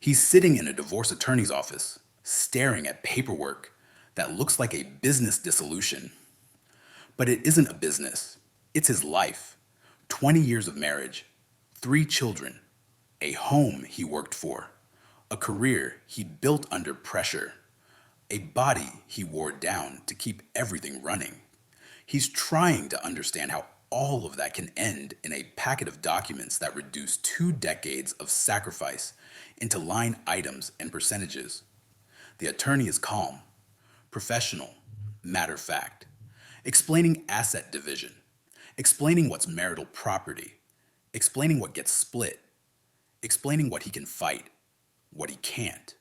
He's sitting in a divorce attorney's office, staring at paperwork that looks like a business dissolution. But it isn't a business, it's his life. 20 years of marriage, 3 children, a home he worked for, a career he built under pressure, a body he wore down to keep everything running. He's trying to understand how all of that can end in a packet of documents that reduce 2 decades of sacrifice into line items and percentages. The attorney is calm, professional, matter of fact, explaining asset division, explaining what's marital property, explaining what gets split, explaining what he can fight, what he can't,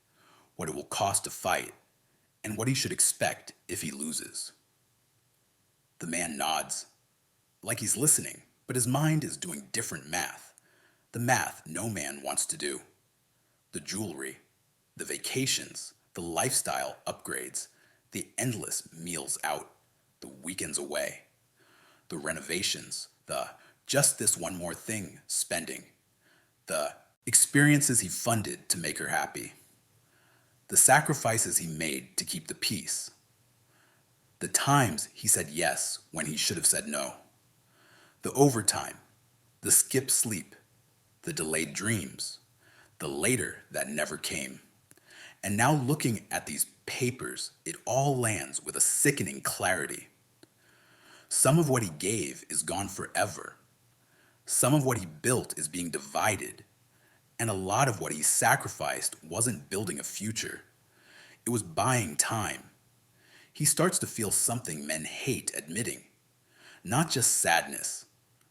what it will cost to fight, and what he should expect if he loses. The man nods, like he's listening, but his mind is doing different math. The math no man wants to do. The jewelry, the vacations, the lifestyle upgrades, the endless meals out, the weekends away, the renovations, the just this one more thing spending, the experiences he funded to make her happy, the sacrifices he made to keep the peace, the times he said yes when he should have said no, the overtime, the skip sleep, the delayed dreams, the later that never came. And now looking at these papers, it all lands with a sickening clarity. Some of what he gave is gone forever. Some of what he built is being divided. And a lot of what he sacrificed wasn't building a future. It was buying time. He starts to feel something men hate admitting. Not just sadness,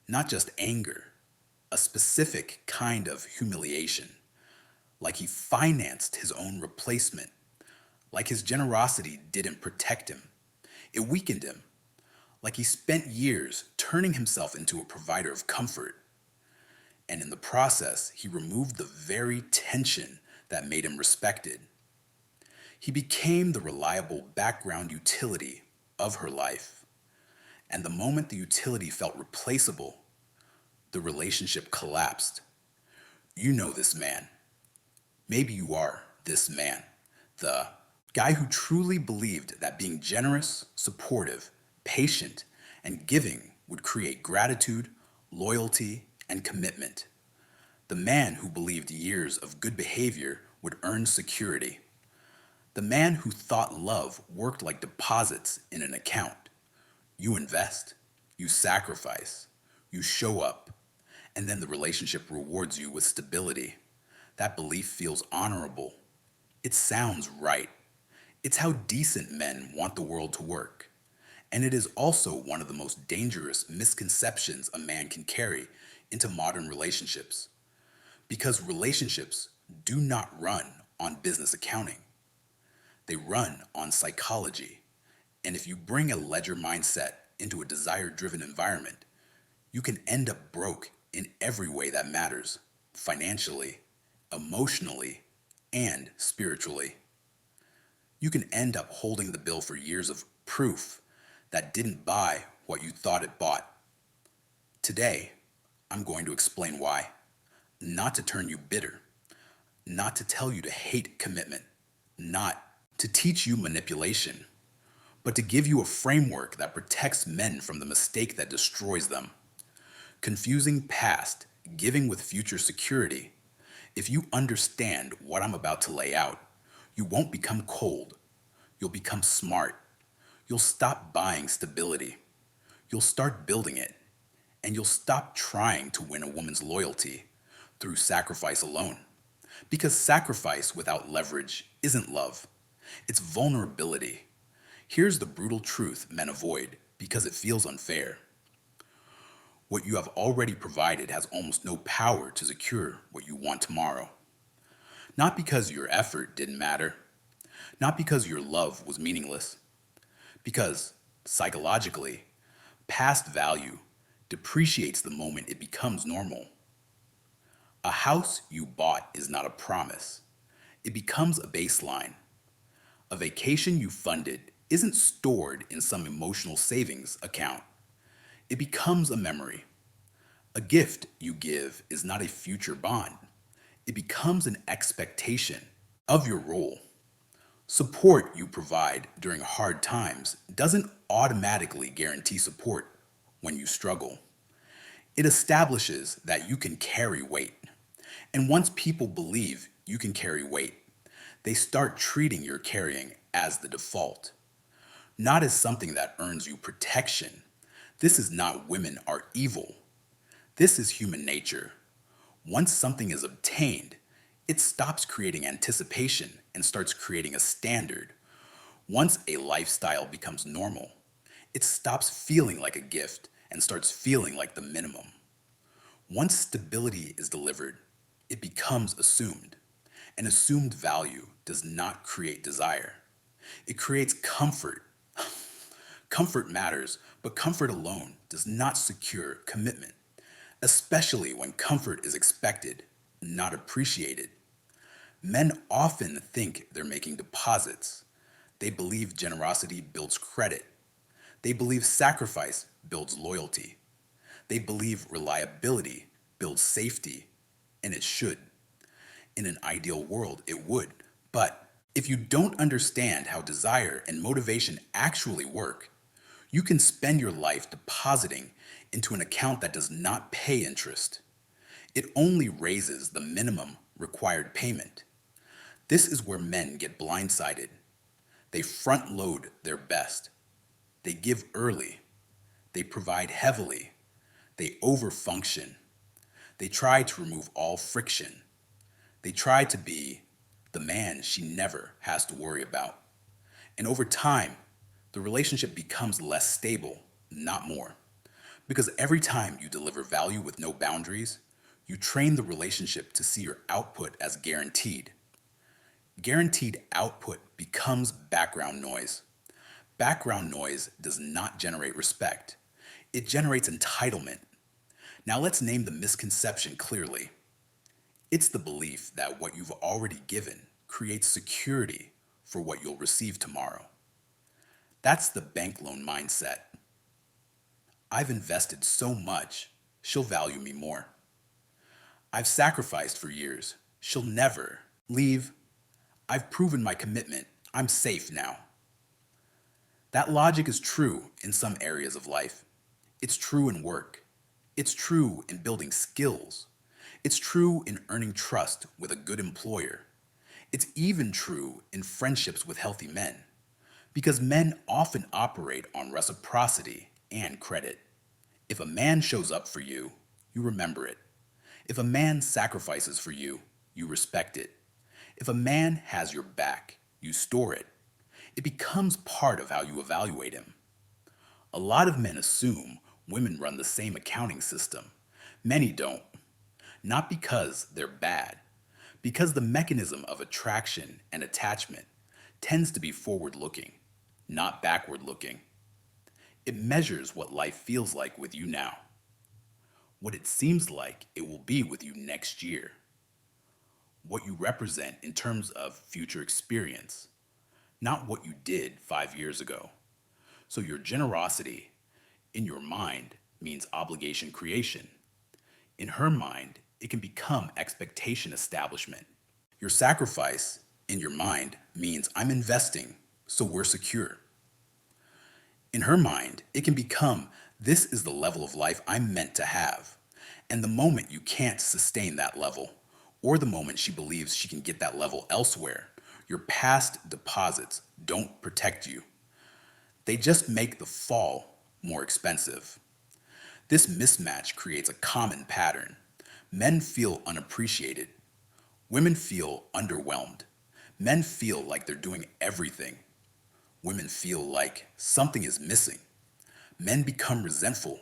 not just anger, a specific kind of humiliation. Like he financed his own replacement. Like his generosity didn't protect him. It weakened him. Like he spent years turning himself into a provider of comfort. And in the process, he removed the very tension that made him respected. He became the reliable background utility of her life. And the moment the utility felt replaceable, the relationship collapsed. You know this man. Maybe you are this man. The guy who truly believed that being generous, supportive, patient, and giving would create gratitude, loyalty, and commitment. The man who believed years of good behavior would earn security. The man who thought love worked like deposits in an account. You invest, you sacrifice, you show up, and then the relationship rewards you with stability. That belief feels honorable. It sounds right. It's how decent men want the world to work. And it is also one of the most dangerous misconceptions a man can carry into modern relationships. Because relationships do not run on business accounting. They run on psychology. And if you bring a ledger mindset into a desire-driven environment, you can end up broke in every way that matters, financially, emotionally, and spiritually. You can end up holding the bill for years of proof that didn't buy what you thought it bought. Today, I'm going to explain why. Not to turn you bitter, not to tell you to hate commitment, not to teach you manipulation, but to give you a framework that protects men from the mistake that destroys them. Confusing past, giving with future security. If you understand what I'm about to lay out, you won't become cold. You'll become smart. You'll stop buying stability. You'll start building it. And you'll stop trying to win a woman's loyalty through sacrifice alone. Because sacrifice without leverage isn't love. It's vulnerability. Here's the brutal truth men avoid because it feels unfair. What you have already provided has almost no power to secure what you want tomorrow. Not because your effort didn't matter. Not because your love was meaningless. Because, psychologically, past value depreciates the moment it becomes normal. A house you bought is not a promise. It becomes a baseline. A vacation you funded isn't stored in some emotional savings account. It becomes a memory. A gift you give is not a future bond. It becomes an expectation of your role. Support you provide during hard times doesn't automatically guarantee support when you struggle. It establishes that you can carry weight. And once people believe you can carry weight, they start treating your carrying as the default, not as something that earns you protection. This is not women are evil. This is human nature. Once something is obtained, it stops creating anticipation and starts creating a standard. Once a lifestyle becomes normal, it stops feeling like a gift and starts feeling like the minimum. Once stability is delivered, it becomes assumed. An assumed value does not create desire. It creates comfort. Comfort matters, but comfort alone does not secure commitment, especially when comfort is expected, not appreciated. Men often think they're making deposits. They believe generosity builds credit. They believe sacrifice builds loyalty. They believe reliability builds safety, and it should. In an ideal world, it would. But if you don't understand how desire and motivation actually work, you can spend your life depositing into an account that does not pay interest. It only raises the minimum required payment. This is where men get blindsided. They front load their best. They give early. They provide heavily. They overfunction. They try to remove all friction. They try to be the man she never has to worry about. And over time, the relationship becomes less stable, not more. Because every time you deliver value with no boundaries, you train the relationship to see your output as guaranteed. Guaranteed output becomes background noise. Background noise does not generate respect. It generates entitlement. Now let's name the misconception clearly. It's the belief that what you've already given creates security for what you'll receive tomorrow. That's the bank loan mindset. I've invested so much, she'll value me more. I've sacrificed for years, she'll never leave. I've proven my commitment, I'm safe now. That logic is true in some areas of life. It's true in work. It's true in building skills. It's true in earning trust with a good employer. It's even true in friendships with healthy men, because men often operate on reciprocity and credit. If a man shows up for you, you remember it. If a man sacrifices for you, you respect it. If a man has your back, you store it. It becomes part of how you evaluate him. A lot of men assume women run the same accounting system. Many don't. Not because they're bad, because the mechanism of attraction and attachment tends to be forward looking, not backward looking. It measures what life feels like with you now, what it seems like it will be with you next year, what you represent in terms of future experience, not what you did 5 years ago. So your generosity in your mind means obligation creation. In her mind, it can become expectation establishment. Your sacrifice in your mind means I'm investing, so we're secure. In her mind, it can become this is the level of life I'm meant to have. And the moment you can't sustain that level, or the moment she believes she can get that level elsewhere, your past deposits don't protect you. They just make the fall more expensive. This mismatch creates a common pattern. Men feel unappreciated. Women feel underwhelmed. Men feel like they're doing everything. Women feel like something is missing. Men become resentful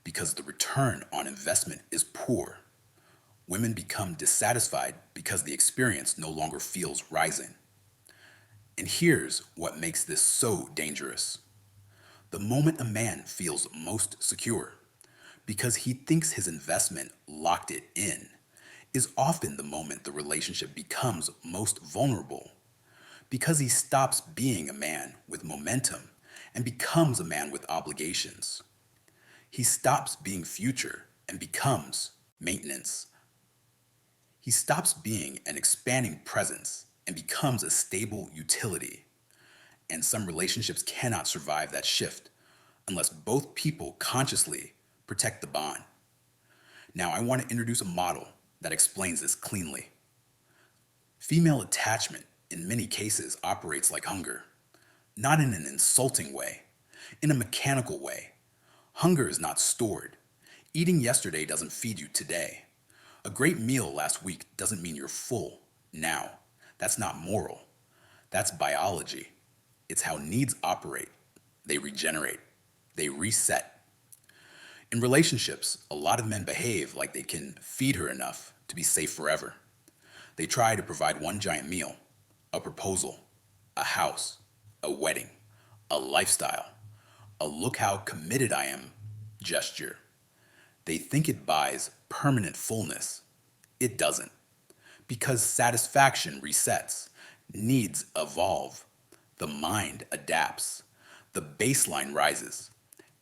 because the return on investment is poor. Women become dissatisfied because the experience no longer feels rising. And here's what makes this so dangerous. The moment a man feels most secure, because he thinks his investment locked it in, is often the moment the relationship becomes most vulnerable, because he stops being a man with momentum and becomes a man with obligations. He stops being future and becomes maintenance. He stops being an expanding presence and becomes a stable utility. And some relationships cannot survive that shift unless both people consciously protect the bond. Now, I want to introduce a model that explains this cleanly. Female attachment, in many cases, operates like hunger, not in an insulting way, in a mechanical way. Hunger is not stored. Eating yesterday doesn't feed you today. A great meal last week doesn't mean you're full now. That's not moral. That's biology. It's how needs operate. They regenerate. They reset. In relationships, a lot of men behave like they can feed her enough to be safe forever. They try to provide one giant meal, a proposal, a house, a wedding, a lifestyle, a look how committed I am gesture. They think it buys permanent fullness. It doesn't. Because satisfaction resets, needs evolve, the mind adapts, the baseline rises,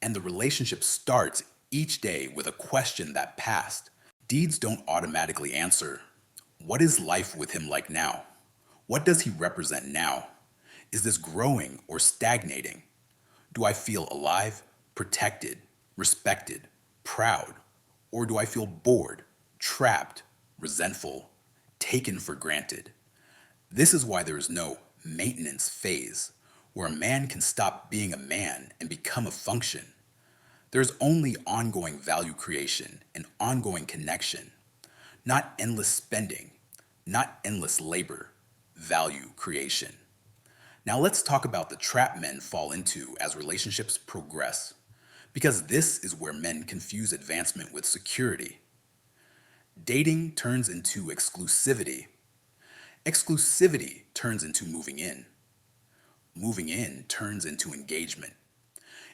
and the relationship starts each day with a question that passed. Deeds don't automatically answer. What is life with him like now? What does he represent now? Is this growing or stagnating? Do I feel alive, protected, respected, proud? Or do I feel bored, trapped, resentful, taken for granted? This is why there is no maintenance phase where a man can stop being a man and become a function. There's only ongoing value creation and ongoing connection, not endless spending, not endless labor, value creation. Now let's talk about the trap men fall into as relationships progress, because this is where men confuse advancement with security. Dating turns into exclusivity. Exclusivity turns into moving in. Moving in turns into engagement.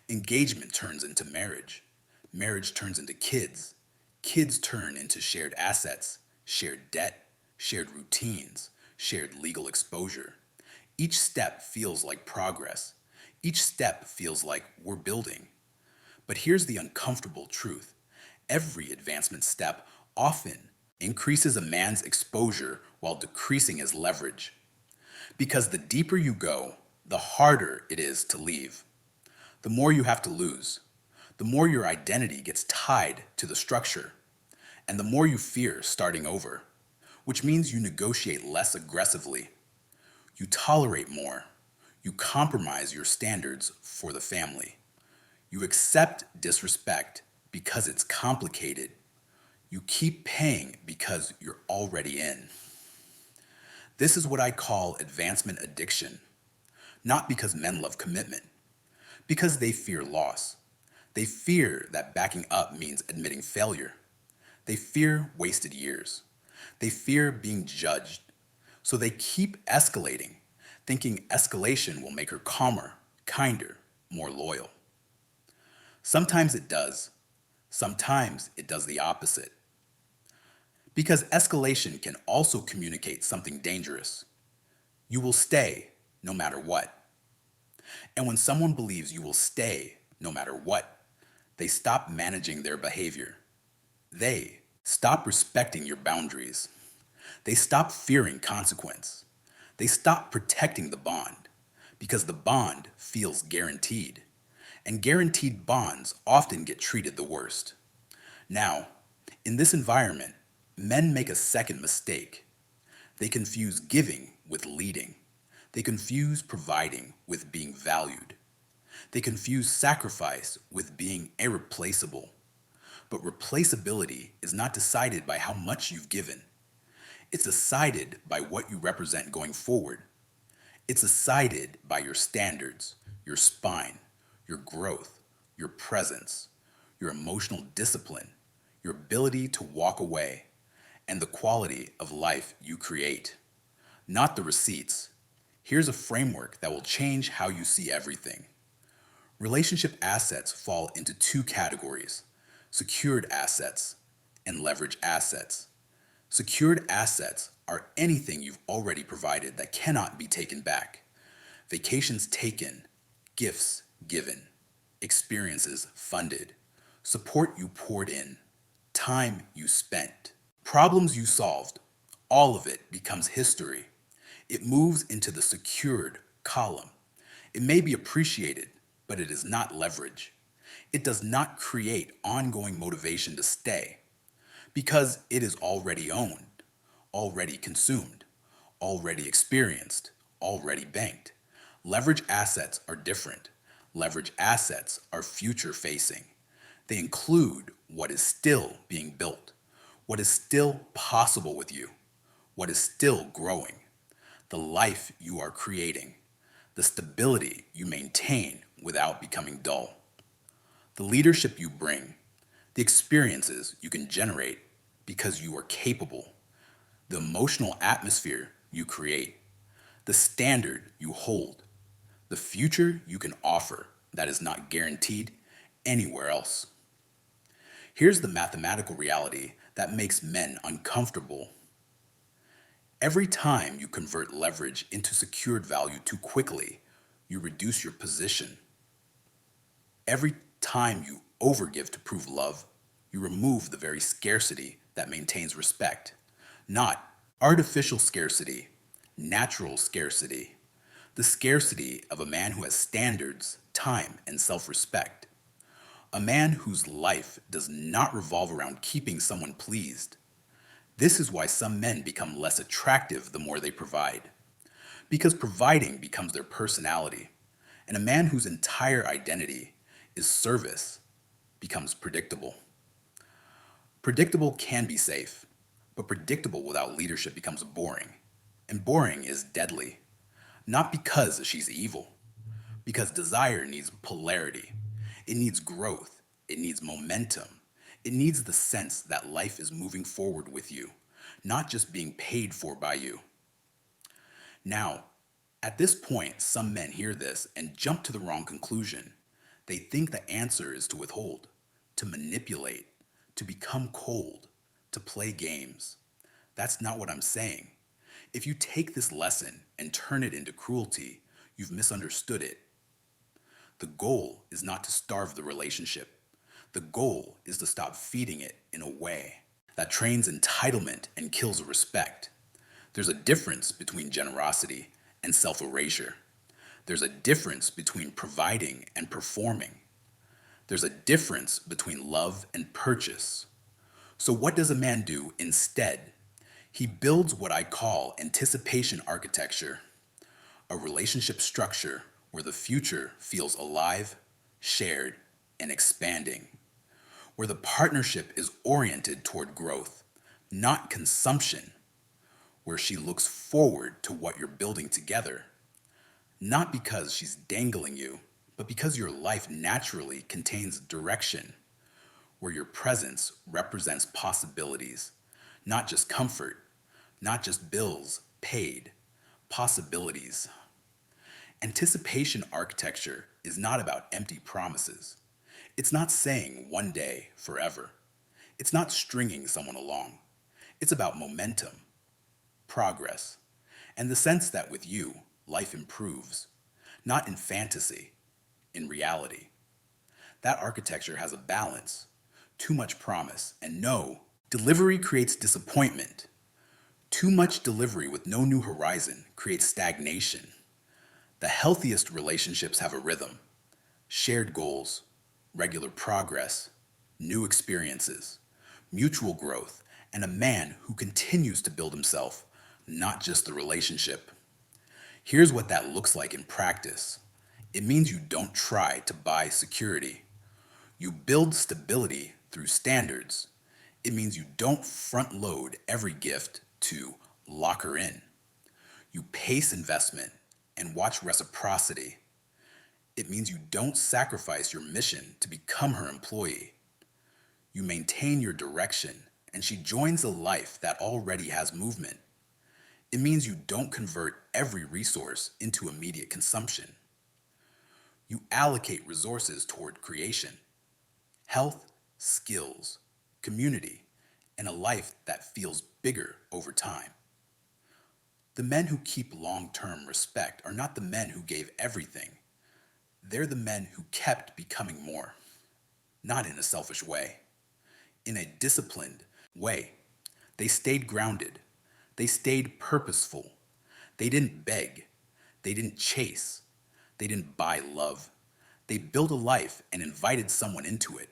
Engagement turns into marriage. Marriage turns into kids. Kids turn into shared assets, shared debt, shared routines, shared legal exposure. Each step feels like progress. Each step feels like we're building. But here's the uncomfortable truth. Every advancement step often increases a man's exposure while decreasing his leverage. Because the deeper you go, the harder it is to leave. The more you have to lose. The more your identity gets tied to the structure. And the more you fear starting over, which means you negotiate less aggressively. You tolerate more. You compromise your standards for the family. You accept disrespect because it's complicated. You keep paying because you're already in. This is what I call advancement addiction. Not because men love commitment, because they fear loss. They fear that backing up means admitting failure. They fear wasted years. They fear being judged. So they keep escalating, thinking escalation will make her calmer, kinder, more loyal. Sometimes it does. Sometimes it does the opposite. Because escalation can also communicate something dangerous. You will stay no matter what. And when someone believes you will stay no matter what, they stop managing their behavior. They stop respecting your boundaries. They stop fearing consequence. They stop protecting the bond because the bond feels guaranteed. And guaranteed bonds often get treated the worst. Now, in this environment, men make a second mistake. They confuse giving with leading. They confuse providing with being valued. They confuse sacrifice with being irreplaceable. But replaceability is not decided by how much you've given. It's decided by what you represent going forward. It's decided by your standards, your spine, your growth, your presence, your emotional discipline, your ability to walk away, and the quality of life you create. Not the receipts. Here's a framework that will change how you see everything. Relationship assets fall into two categories: secured assets and leverage assets. Secured assets are anything you've already provided that cannot be taken back. Vacations taken, gifts given, experiences funded, support you poured in, time you spent, problems you solved, all of it becomes history. It moves into the secured column. It may be appreciated, but it is not leverage. It does not create ongoing motivation to stay because it is already owned, already consumed, already experienced, already banked. Leverage assets are different. Leverage assets are future facing. They include what is still being built, what is still possible with you, what is still growing, the life you are creating, the stability you maintain without becoming dull, the leadership you bring, the experiences you can generate because you are capable, the emotional atmosphere you create, the standard you hold, the future you can offer that is not guaranteed anywhere else. Here's the mathematical reality that makes men uncomfortable. Every time you convert leverage into secured value too quickly, you reduce your position. Every time you overgive to prove love, you remove the very scarcity that maintains respect. Not artificial scarcity, natural scarcity. The scarcity of a man who has standards, time, and self-respect. A man whose life does not revolve around keeping someone pleased. This is why some men become less attractive the more they provide. Because providing becomes their personality. And a man whose entire identity is service becomes predictable. Predictable can be safe, but predictable without leadership becomes boring. And boring is deadly. Not because she's evil, because desire needs polarity. It needs growth. It needs momentum. It needs the sense that life is moving forward with you, not just being paid for by you. Now, at this point, some men hear this and jump to the wrong conclusion. They think the answer is to withhold, to manipulate, to become cold, to play games. That's not what I'm saying. If you take this lesson and turn it into cruelty, you've misunderstood it. The goal is not to starve the relationship. The goal is to stop feeding it in a way that trains entitlement and kills respect. There's a difference between generosity and self-erasure. There's a difference between providing and performing. There's a difference between love and purchase. So what does a man do instead? He builds what I call anticipation architecture, a relationship structure where the future feels alive, shared, and expanding, where the partnership is oriented toward growth, not consumption, where she looks forward to what you're building together, not because she's dangling you, but because your life naturally contains direction, where your presence represents possibilities, not just comfort, not just bills paid, possibilities. Anticipation architecture is not about empty promises. It's not saying one day, forever. It's not stringing someone along. It's about momentum, progress, and the sense that with you, life improves, not in fantasy, in reality. That architecture has a balance, too much promise, and no, delivery creates disappointment. Too much delivery with no new horizon creates stagnation. The healthiest relationships have a rhythm, shared goals, regular progress, new experiences, mutual growth, and a man who continues to build himself, not just the relationship. Here's what that looks like in practice. It means you don't try to buy security. You build stability through standards. It means you don't front load every gift to lock her in. You pace investment and watch reciprocity. It means you don't sacrifice your mission to become her employee. You maintain your direction and she joins a life that already has movement. It means you don't convert every resource into immediate consumption. You allocate resources toward creation, health, skills, community, and a life that feels bigger over time. The men who keep long-term respect are not the men who gave everything. They're the men who kept becoming more, not in a selfish way, in a disciplined way. They stayed grounded, They stayed purposeful. They didn't beg. They didn't chase. They didn't buy love. They built a life and invited someone into it.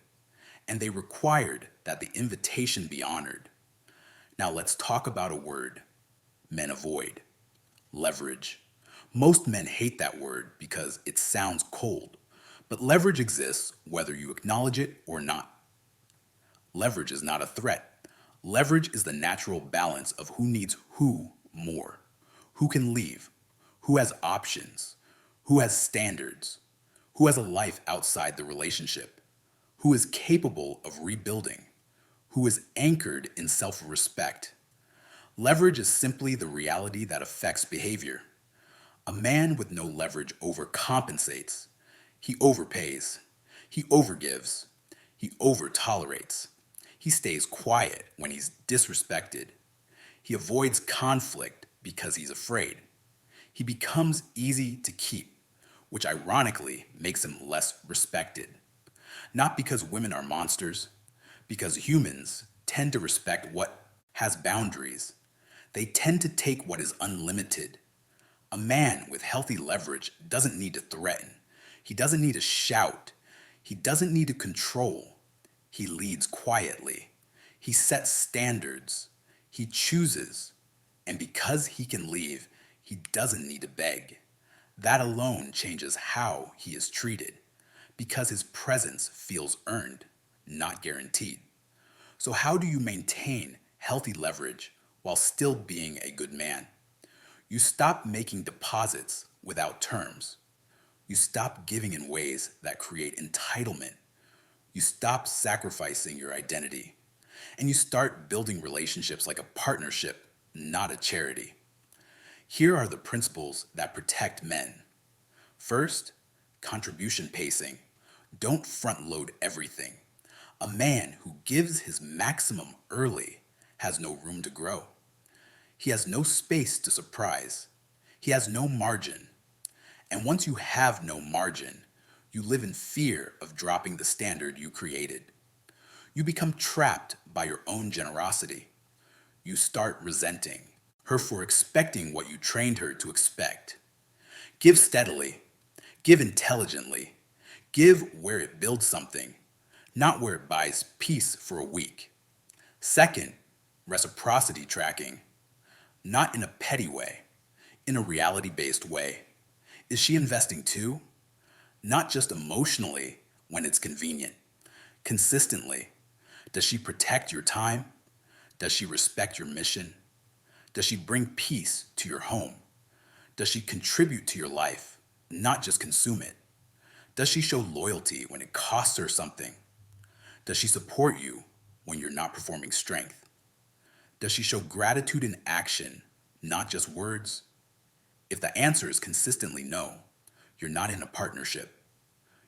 And they required that the invitation be honored. Now let's talk about a word men avoid: leverage. Most men hate that word because it sounds cold, but leverage exists whether you acknowledge it or not. Leverage is not a threat. Leverage is the natural balance of who needs who more, who can leave, who has options, who has standards, who has a life outside the relationship, who is capable of rebuilding, who is anchored in self respect. Leverage is simply the reality that affects behavior. A man with no leverage overcompensates. He overpays. He overgives. He overtolerates. He stays quiet when he's disrespected. He avoids conflict because he's afraid. He becomes easy to keep, which ironically makes him less respected. Not because women are monsters, because humans tend to respect what has boundaries. They tend to take what is unlimited. A man with healthy leverage doesn't need to threaten. He doesn't need to shout. He doesn't need to control. He leads quietly. He sets standards. He chooses. And because he can leave, he doesn't need to beg. That alone changes how he is treated, because his presence feels earned, not guaranteed. So, how do you maintain healthy leverage while still being a good man? You stop making deposits without terms. You stop giving in ways that create entitlement. You stop sacrificing your identity. And you start building relationships like a partnership, not a charity. Here are the principles that protect men. First, contribution pacing. Don't front load everything. A man who gives his maximum early has no room to grow. He has no space to surprise. He has no margin. And once you have no margin, you live in fear of dropping the standard you created. You become trapped by your own generosity. You start resenting her for expecting what you trained her to expect. Give steadily. Give intelligently. Give where it builds something, not where it buys peace for a week. Second, reciprocity tracking. Not in a petty way, in a reality-based way. Is she investing too? Not just emotionally when it's convenient. Consistently. Does she protect your time? Does she respect your mission? Does she bring peace to your home? Does she contribute to your life, not just consume it? Does she show loyalty when it costs her something? Does she support you when you're not performing strength? Does she show gratitude in action, not just words? If the answer is consistently no, you're not in a partnership.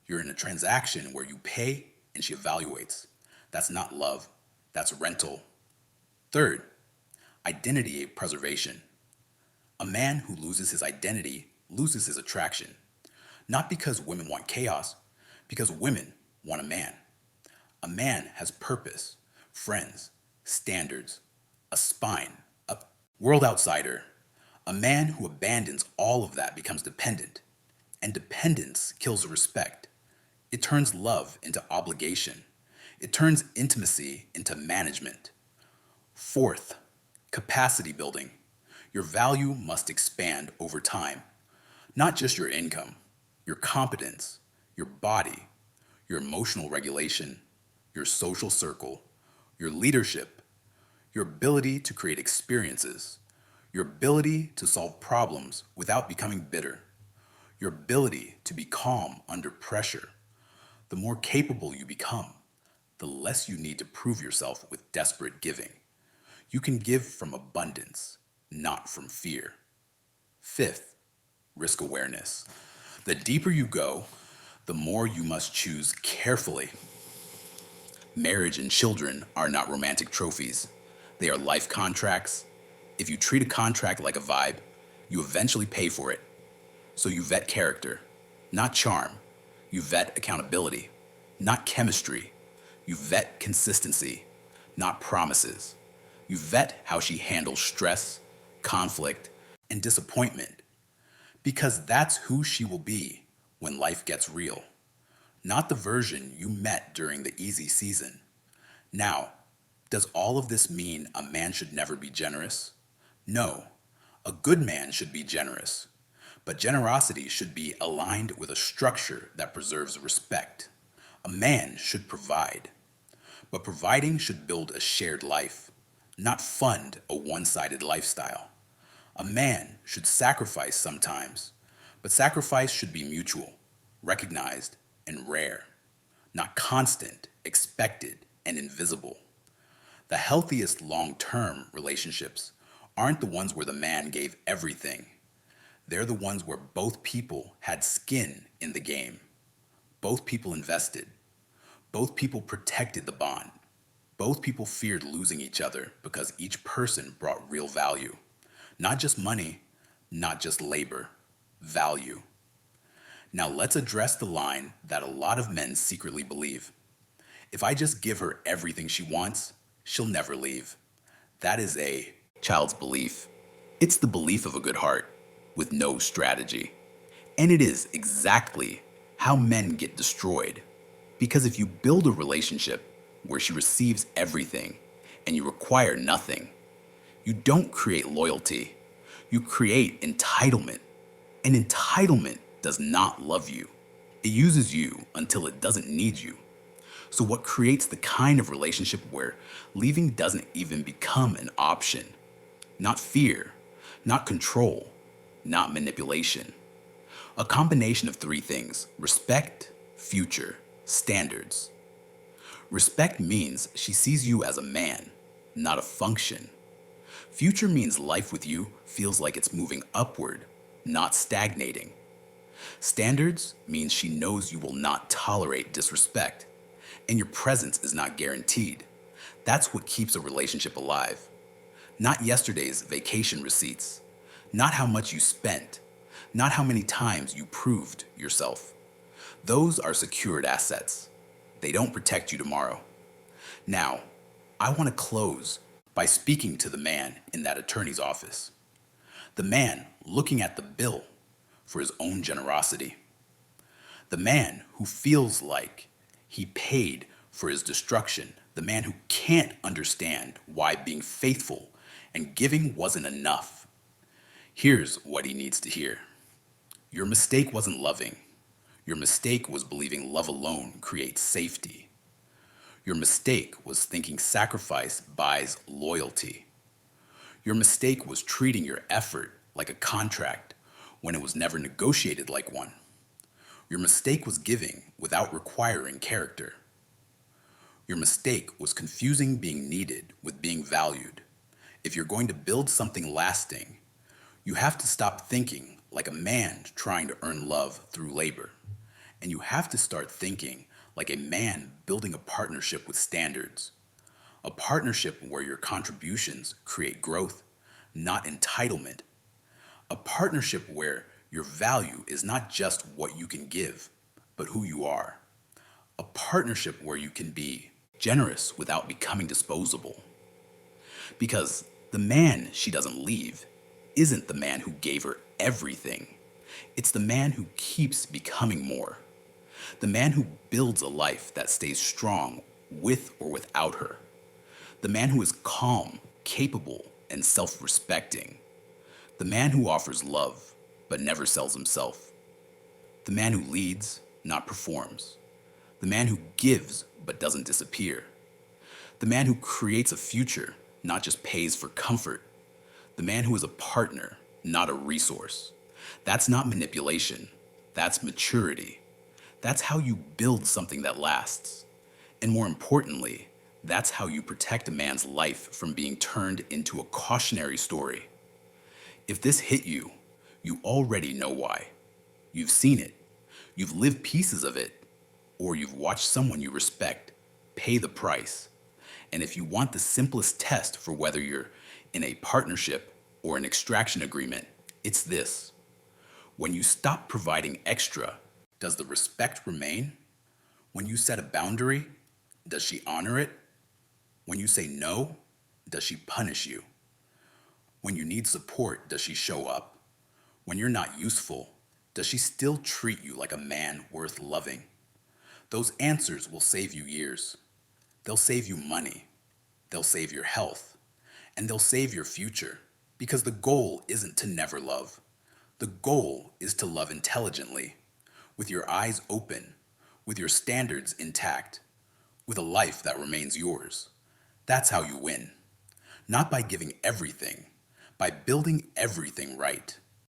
You're in a transaction where you pay and she evaluates. That's not love, that's rental. Third, identity preservation. A man who loses his identity loses his attraction. Not because women want chaos, because women want a man. A man has purpose, friends, standards, a spine, a world outsider. A man who abandons all of that becomes dependent. And dependence kills respect. It turns love into obligation. It turns intimacy into management. Fourth, capacity building. Your value must expand over time. Not just your income, your competence, your body, your emotional regulation, your social circle, your leadership, your ability to create experiences, your ability to solve problems without becoming bitter, your ability to be calm under pressure. The more capable you become, the less you need to prove yourself with desperate giving. You can give from abundance, not from fear. Fifth, risk awareness. The deeper you go, the more you must choose carefully. Marriage and children are not romantic trophies. They are life contracts. If you treat a contract like a vibe, you eventually pay for it. So you vet character, not charm. You vet accountability, not chemistry. You vet consistency, not promises. You vet how she handles stress, conflict, and disappointment, because that's who she will be when life gets real, not the version you met during the easy season. Now, does all of this mean a man should never be generous? No, a good man should be generous, but generosity should be aligned with a structure that preserves respect. A man should provide, but providing should build a shared life, not fund a one sided lifestyle. A man should sacrifice sometimes, but sacrifice should be mutual, recognized, and rare, not constant, expected, and invisible. The healthiest long term relationships aren't the ones where the man gave everything. They're the ones where both people had skin in the game. Both people invested. Both people protected the bond. Both people feared losing each other because each person brought real value. Not just money, not just labor, value. Now let's address the line that a lot of men secretly believe. If I just give her everything she wants, she'll never leave. That is a child's belief. It's the belief of a good heart with no strategy. And it is exactly how men get destroyed. Because if you build a relationship where she receives everything and you require nothing, you don't create loyalty. You create entitlement. And entitlement does not love you. It uses you until it doesn't need you. So what creates the kind of relationship where leaving doesn't even become an option? Not fear, not control, not manipulation. A combination of three things: respect, future, standards. Respect means she sees you as a man, not a function. Future means life with you feels like it's moving upward, not stagnating. Standards means she knows you will not tolerate disrespect, and your presence is not guaranteed. That's what keeps a relationship alive. Not yesterday's vacation receipts, not how much you spent, not how many times you proved yourself. Those are secured assets. They don't protect you tomorrow. Now, I want to close by speaking to the man in that attorney's office. The man looking at the bill for his own generosity. The man who feels like he paid for his destruction. The man who can't understand why being faithful and giving wasn't enough. Here's what he needs to hear. Your mistake wasn't loving. Your mistake was believing love alone creates safety. Your mistake was thinking sacrifice buys loyalty. Your mistake was treating your effort like a contract when it was never negotiated like one. Your mistake was giving without requiring character. Your mistake was confusing being needed with being valued. If you're going to build something lasting, you have to stop thinking like a man trying to earn love through labor. And you have to start thinking like a man building a partnership with standards. A partnership where your contributions create growth, not entitlement. A partnership where your value is not just what you can give, but who you are. A partnership where you can be generous without becoming disposable. Because the man she doesn't leave isn't the man who gave her everything. It's the man who keeps becoming more. The man who builds a life that stays strong with or without her. The man who is calm, capable, and self-respecting. The man who offers love, but never sells himself. The man who leads, not performs. The man who gives, but doesn't disappear. The man who creates a future, not just pays for comfort. The man who is a partner, not a resource. That's not manipulation. That's maturity. That's how you build something that lasts. And more importantly, that's how you protect a man's life from being turned into a cautionary story. If this hit you, you already know why. You've seen it. You've lived pieces of it. Or you've watched someone you respect pay the price. And if you want the simplest test for whether you're in a partnership or an extraction agreement, it's this. When you stop providing extra, does the respect remain? When you set a boundary, does she honor it? When you say no, does she punish you? When you need support, does she show up? When you're not useful, does she still treat you like a man worth loving? Those answers will save you years. They'll save you money. They'll save your health. And they'll save your future. Because the goal isn't to never love. The goal is to love intelligently, with your eyes open, with your standards intact, with a life that remains yours. That's how you win. Not by giving everything, by building everything right.